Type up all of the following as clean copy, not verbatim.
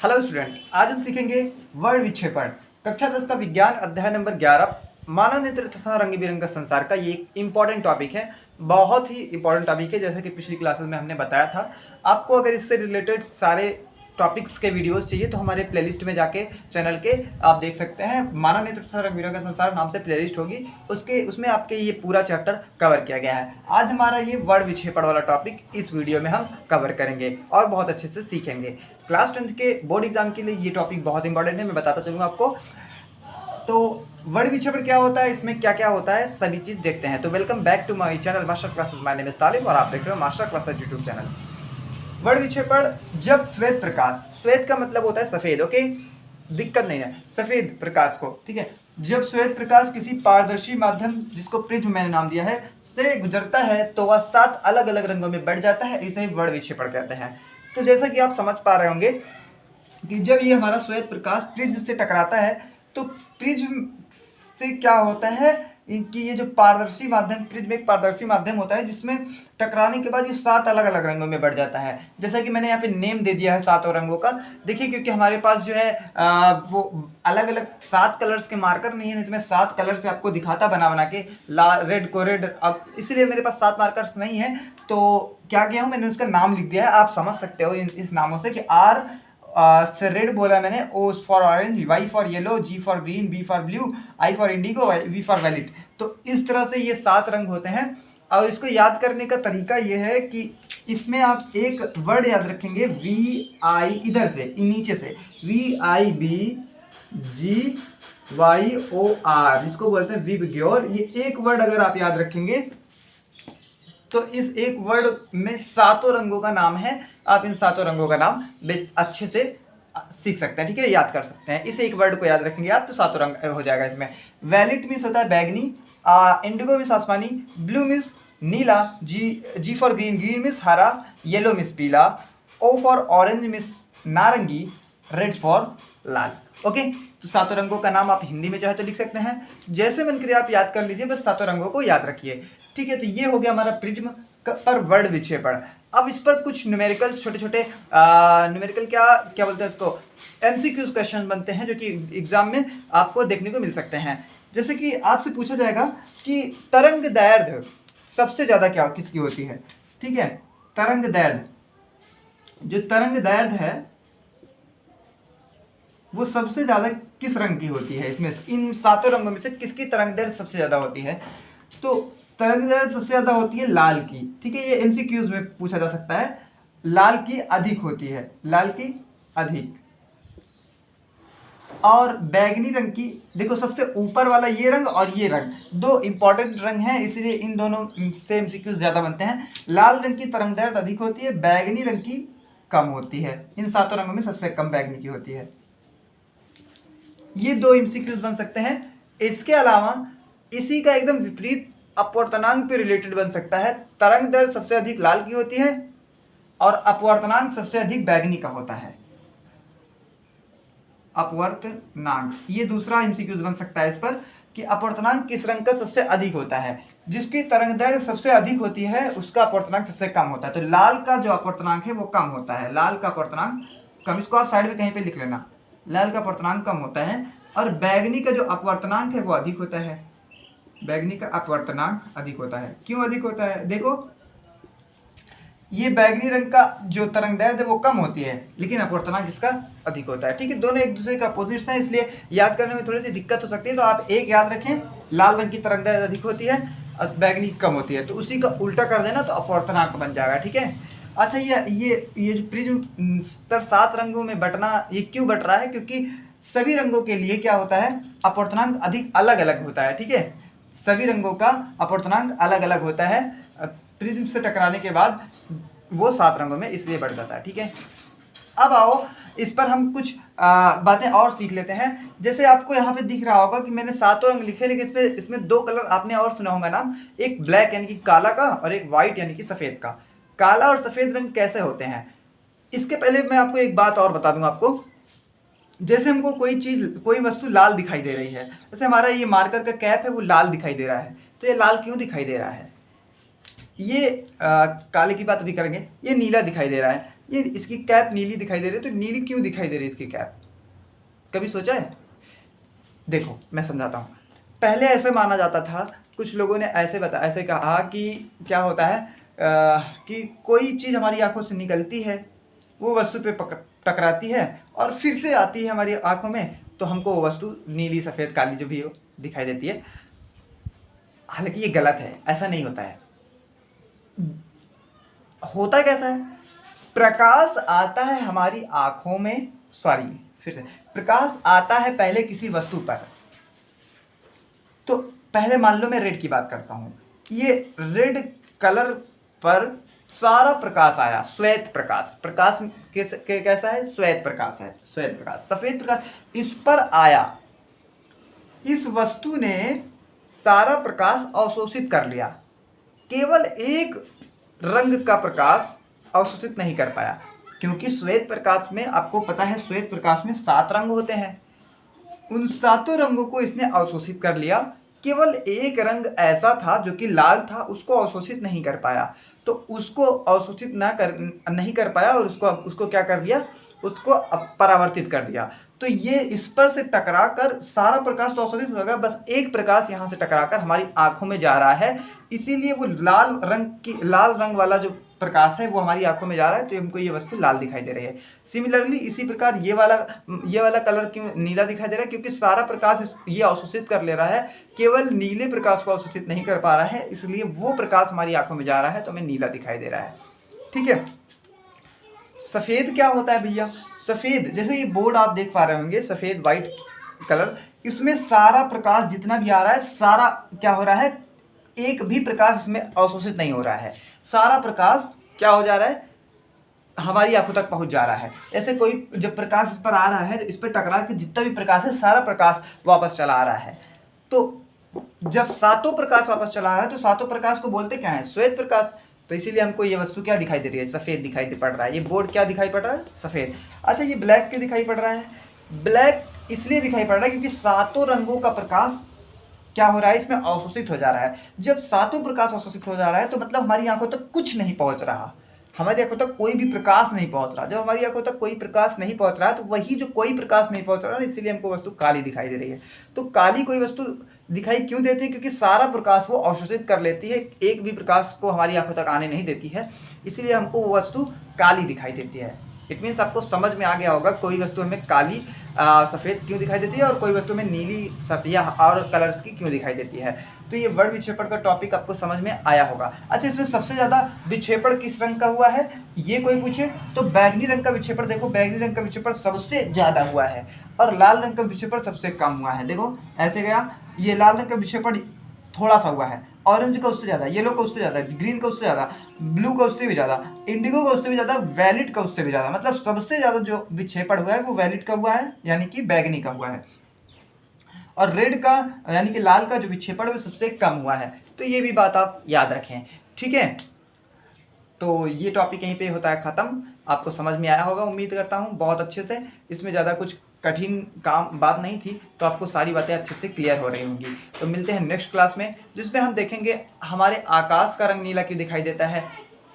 Hello student, आज हम सीखेंगे वर्ड विक्षेपण। कक्षा 10 का विज्ञान अध्याय नंबर 11 मानव नेत्र तथा रंग बिरंगा संसार का ये एक इम्पॉर्टेंट टॉपिक है। बहुत ही इम्पॉर्टेंट टॉपिक है, जैसा कि पिछली क्लासेस में हमने बताया था। आपको अगर इससे रिलेटेड सारे टॉपिक्स के वीडियोस चाहिए तो हमारे प्लेलिस्ट में जाके चैनल के आप देख सकते हैं। मानव नेत्र तथा रंग बिरंगा संसार नाम से प्लेलिस्ट होगी, उसमें आपके ये पूरा चैप्टर कवर किया गया है। आज हमारा ये वर्ड विक्षेपण वाला टॉपिक इस वीडियो में हम कवर करेंगे और बहुत अच्छे से सीखेंगे। क्लास 10 के बोर्ड एग्जाम के लिए ये टॉपिक बहुत इंपॉर्टेंट है, मैं बताता चलूँगा आपको। तो वर्ड विक्षेपण क्या होता है, इसमें क्या क्या होता है, सभी चीज़ देखते हैं। तो welcome back to my channel master classes. My name is Talib और आप देख रहे हो master classes YouTube channel. Word विक्षेपण, जब श्वेत प्रकाश, श्वेत का मतलब होता है सफ़ेद, ओके, दिक्कत नहीं है, सफ़ेद प्रकाश को, ठीक है। जब श्वेत प्रकाश किसी पारदर्शी माध्यम, जिसको प्रिज्म मैंने नाम दिया है, से गुजरता है तो वह 7 अलग अलग रंगों में बढ़ जाता है। इसे ही वर्ड विक्षेपण कहते हैं। तो जैसा कि आप समझ पा रहे होंगे कि जब ये हमारा श्वेत प्रकाश प्रिज्म से टकराता है तो प्रिज्म से क्या होता है कि ये जो पारदर्शी माध्यम, प्रिज्म एक पारदर्शी माध्यम होता है जिसमें टकराने के बाद ये 7 अलग अलग रंगों में बढ़ जाता है। जैसा कि मैंने यहाँ पे नेम दे दिया है 7 रंगों का। देखिए, क्योंकि हमारे पास जो है वो अलग अलग 7 कलर्स के मार्कर नहीं है, नहीं तो मैं 7 कलर से आपको दिखाता बना बना के, रेड को रेड। अब इसलिए मेरे पास 7 मार्कर्स नहीं है, तो क्या किया हूँ, मैंने उसका नाम लिख दिया है। आप समझ सकते हो इस नामों से कि आर से रेड बोला मैंने, O for orange, Y for yellow, G for green, B for blue, I for indigo, V for valid. तो इस तरह से ये 7 रंग होते हैं। और इसको याद करने का तरीका ये है कि इसमें आप एक वर्ड याद रखेंगे, वी आई, इधर से नीचे से V I B G Y O R, जिसको बोलते हैं विबग्योर। ये एक वर्ड अगर आप याद रखेंगे तो इस एक वर्ड में 7 रंगों का नाम है। आप इन 7 रंगों का नाम बेस अच्छे से सीख सकते हैं, ठीक है, याद कर सकते हैं। इस एक वर्ड को याद रखेंगे आप तो 7 रंग हो जाएगा इसमें। वैलिड मीन्स होता है बैगनी, इंडिगो मीन्स आसमानी, ब्लू मीन्स नीला, G for green, green means हरा, येलो मीन्स पीला, ओ फॉर ऑरेंज मीन्स नारंगी, रेड फॉर लाल। ओके, तो 7 रंगों का नाम आप हिंदी में चाहे तो लिख सकते हैं, जैसे मन करे आप याद कर लीजिए, बस 7 रंगों को याद रखिए, ठीक है। तो ये हो गया हमारा प्रिज्म पर वर्ड विक्षेपण। अब इस पर कुछ न्यूमेरिकल, छोटे छोटे न्यूमेरिकल क्या बोलते हैं इसको, एमसीक्यूज क्वेश्चन बनते हैं, जो कि एग्जाम में आपको देखने को मिल सकते हैं। जैसे कि आपसे पूछा जाएगा कि तरंग दैर्ध्य सबसे ज़्यादा क्या किसकी होती है, ठीक है। तरंग दैर्ध्य, जो तरंग दैर्ध्य है वो सबसे ज़्यादा किस रंग की होती है, इसमें इन 7 रंगों में से किसकी तरंग दैर्ध्य सबसे ज़्यादा होती है। तो तरंग दैर्ध्य सबसे ज़्यादा होती है लाल की, ठीक है। ये एमसीक्यूज में पूछा जा सकता है, लाल की अधिक होती है, लाल की अधिक। और बैगनी रंग की, देखो सबसे ऊपर वाला ये रंग और ये रंग 2 इंपॉर्टेंट रंग हैं, इसलिए इन दोनों से एमसीक्यूज ज़्यादा बनते हैं। लाल रंग की तरंग दैर्ध्य अधिक होती है, बैगनी रंग की कम होती है। इन 7 रंगों में सबसे कम बैगनी की होती है। ये 2 एमसीक्यूज बन सकते हैं। इसके अलावा इसी का एकदम विपरीत अपवर्तनांक पे रिलेटेड बन सकता है। तरंग दैर्ध्य सबसे अधिक लाल की होती है और अपवर्तनांक सबसे अधिक बैगनी का होता है। अपवर्तनांक, ये दूसरा एमसीक्यूज बन सकता है इस पर कि अपवर्तनांक किस रंग का सबसे अधिक होता है। जिसकी तरंग दैर्ध्य सबसे अधिक होती है उसका अपवर्तनांक सबसे कम होता है। तो लाल का जो अपवर्तनांक है वो कम होता है, लाल का अपवर्तनांक कम। इसको आप साइड में कहीं पे लिख लेना, लाल का अपवर्तनांक कम होता है। और बैगनी का जो अपवर्तनांक है वो अधिक होता है, बैगनी का अपवर्तनांक अधिक होता है। क्यों अधिक होता है, देखो ये बैगनी रंग का जो तरंग दैर्ध्य है वो कम होती है, लेकिन अपवर्तनांक इसका अधिक होता है, ठीक है। दोनों एक दूसरे का अपोजिट्स हैं, इसलिए याद करने में थोड़ी सी दिक्कत हो सकती है। तो आप एक याद रखें, लाल रंग की तरंग दैर्ध्य अधिक होती है और बैगनी कम होती है, तो उसी का उल्टा कर देना तो अपवर्तनांक बन जाएगा, ठीक है। अच्छा, ये जो प्रिज्म 7 रंगों में बटना, ये क्यों बट रहा है, क्योंकि सभी रंगों के लिए क्या होता है, अपवर्तनांक अधिक अलग अलग होता है, ठीक है। सभी रंगों का अपवर्तनांक अलग अलग होता है, प्रिज्म से टकराने के बाद वो 7 रंगों में इसलिए बढ़ जाता है, ठीक है। अब आओ इस पर हम कुछ बातें और सीख लेते हैं। जैसे आपको यहाँ पे दिख रहा होगा कि मैंने 7 रंग लिखे, लेकिन इसमें 2 कलर आपने और सुना होगा नाम, एक ब्लैक यानी कि काला का और एक वाइट यानी कि सफ़ेद का। काला और सफ़ेद रंग कैसे होते हैं, इसके पहले मैं आपको एक बात और बता दूं आपको। जैसे हमको कोई वस्तु लाल दिखाई दे रही है, जैसे हमारा ये मार्कर का कैप है वो लाल दिखाई दे रहा है, तो ये लाल क्यों दिखाई दे रहा है। ये काले की बात अभी करेंगे, ये नीला दिखाई दे रहा है, ये इसकी कैप नीली दिखाई दे रही है, तो नीली क्यों दिखाई दे रही है इसकी कैप? कभी सोचा है? देखो मैं समझाता हूँ। पहले ऐसे माना जाता था, कुछ लोगों ने ऐसे कहा कि क्या होता है कि कोई चीज़ हमारी आंखों से निकलती है, वो वस्तु पे टकराती है और फिर से आती है हमारी आंखों में, तो हमको वो वस्तु नीली, सफ़ेद, काली जो भी हो दिखाई देती है। हालांकि ये गलत है, ऐसा नहीं होता है। होता कैसा है? प्रकाश आता है हमारी आंखों में, फिर से प्रकाश आता है पहले किसी वस्तु पर। तो पहले मान लो मैं रेड की बात करता हूँ, ये रेड कलर पर सारा प्रकाश आया, श्वेत प्रकाश। प्रकाश कैसा है? श्वेत प्रकाश है, श्वेत प्रकाश, सफेद प्रकाश इस पर आया। इस वस्तु ने सारा प्रकाश अवशोषित कर लिया, केवल एक रंग का प्रकाश अवशोषित नहीं कर पाया, क्योंकि श्वेत प्रकाश में आपको पता है, श्वेत प्रकाश में 7 रंग होते हैं। उन 7 रंगों को इसने अवशोषित कर लिया। केवल एक रंग ऐसा था जो कि लाल था, उसको अवशोषित नहीं कर पाया। तो उसको अवशोषित नहीं कर पाया और उसको क्या कर दिया? उसको परावर्तित कर दिया। तो ये इस पर से टकरा कर सारा प्रकाश तो अवशोषित हो गया, बस एक प्रकाश यहाँ से टकरा कर हमारी आंखों में जा रहा है, इसीलिए वो लाल रंग वाला जो प्रकाश है वो हमारी आंखों में जा रहा है, तो हमको ये वस्तु लाल दिखाई दे रही है। सिमिलरली इसी प्रकार ये वाला कलर क्यों नीला दिखाई दे रहा है? क्योंकि सारा प्रकाश ये अवशोषित कर ले रहा है, केवल नीले प्रकाश को अवशोषित नहीं कर पा रहा है, इसलिए वो प्रकाश हमारी आंखों में जा रहा है, तो हमें नीला दिखाई दे रहा है। ठीक है। सफ़ेद क्या होता है भैया? सफ़ेद, जैसे ये बोर्ड आप देख पा रहे होंगे, सफ़ेद वाइट कलर, इसमें सारा प्रकाश जितना भी आ रहा है, सारा क्या हो रहा है? एक भी प्रकाश इसमें अवशोषित नहीं हो रहा है, सारा प्रकाश क्या हो जा रहा है? हमारी आंखों तक पहुंच जा रहा है। ऐसे कोई जब प्रकाश इस पर आ रहा है, इस पर टकरा के जितना भी प्रकाश है, सारा प्रकाश वापस चला आ रहा है। तो जब 7 प्रकाश वापस चला आ रहा है, तो 7 प्रकाश को बोलते क्या है? श्वेत प्रकाश। तो इसीलिए हमको ये वस्तु क्या दिखाई दे रही है? सफ़ेद दिखाई पड़ रहा है। ये बोर्ड क्या दिखाई पड़ रहा है? सफ़ेद। अच्छा, ये ब्लैक क्यों दिखाई पड़ रहा है? ब्लैक इसलिए दिखाई पड़ रहा है क्योंकि 7 रंगों का प्रकाश क्या हो रहा है? इसमें अवशोषित हो जा रहा है। जब 7 प्रकाश अवशोषित हो जा रहा है, तो मतलब हमारी आंखों तक कुछ नहीं पहुंच रहा, हमारी आंखों तक कोई भी प्रकाश नहीं पहुंच रहा। जब हमारी आंखों तक कोई प्रकाश नहीं पहुंच रहा है, तो वही जो कोई प्रकाश नहीं पहुंच रहा है, इसलिए हमको वस्तु काली दिखाई दे रही है। तो काली कोई वस्तु दिखाई क्यों देती है? क्योंकि सारा प्रकाश वो अवशोषित कर लेती है, एक भी प्रकाश को हमारी आंखों तक आने नहीं देती है, इसलिए हमको वो वस्तु काली दिखाई देती है। इट मीन्स आपको समझ में आ गया होगा कोई वस्तु हमें काली सफ़ेद क्यों दिखाई देती है और कोई वस्तु में नीली या और कलर्स की क्यों दिखाई देती है। तो ये वर्ण विक्षेपण का टॉपिक आपको समझ में आया होगा। अच्छा, इसमें सबसे ज़्यादा विक्षेपण किस रंग का हुआ है, ये कोई पूछे तो बैगनी रंग का विक्षेपण। देखो, बैगनी रंग का विक्षेपण सबसे ज़्यादा हुआ है और लाल रंग का विक्षेपण सबसे कम हुआ है। देखो ऐसे गया, ये लाल रंग का विक्षेपण थोड़ा सा हुआ है, ऑरेंज का उससे ज़्यादा, येलो का उससे ज़्यादा, ग्रीन का उससे ज़्यादा, ब्लू का उससे भी ज़्यादा, इंडिगो का उससे भी ज़्यादा, वैलिड का उससे भी ज़्यादा। मतलब सबसे ज़्यादा जो विक्षेपण हुआ है वो वैलिड का हुआ है, यानी कि बैगनी का हुआ है। और रेड का यानी कि लाल का जो विक्षेपण है वो सबसे कम हुआ है। तो ये भी बात आप याद रखें। ठीक है, तो ये टॉपिक यहीं पे होता है ख़त्म। आपको समझ में आया होगा, उम्मीद करता हूँ बहुत अच्छे से। इसमें ज़्यादा कुछ कठिन बात नहीं थी, तो आपको सारी बातें अच्छे से क्लियर हो रही होंगी। तो मिलते हैं नेक्स्ट क्लास में, जिसमें हम देखेंगे हमारे आकाश का रंग नीला क्यों दिखाई देता है,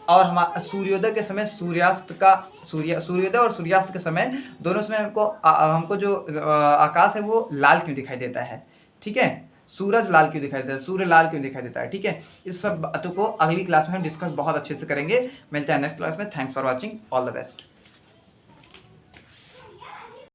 और हम सूर्योदय के समय सूर्योदय और सूर्यास्त के समय दोनों समय हमको जो आकाश है वो लाल क्यों दिखाई देता है। ठीक है, सूरज लाल क्यों दिखाई देता है, सूर्य लाल क्यों दिखाई देता है। ठीक है, इस सब बातों को अगली क्लास में हम डिस्कस बहुत अच्छे से करेंगे। मिलते हैं नेक्स्ट क्लास में। Thanks for watching, all the best.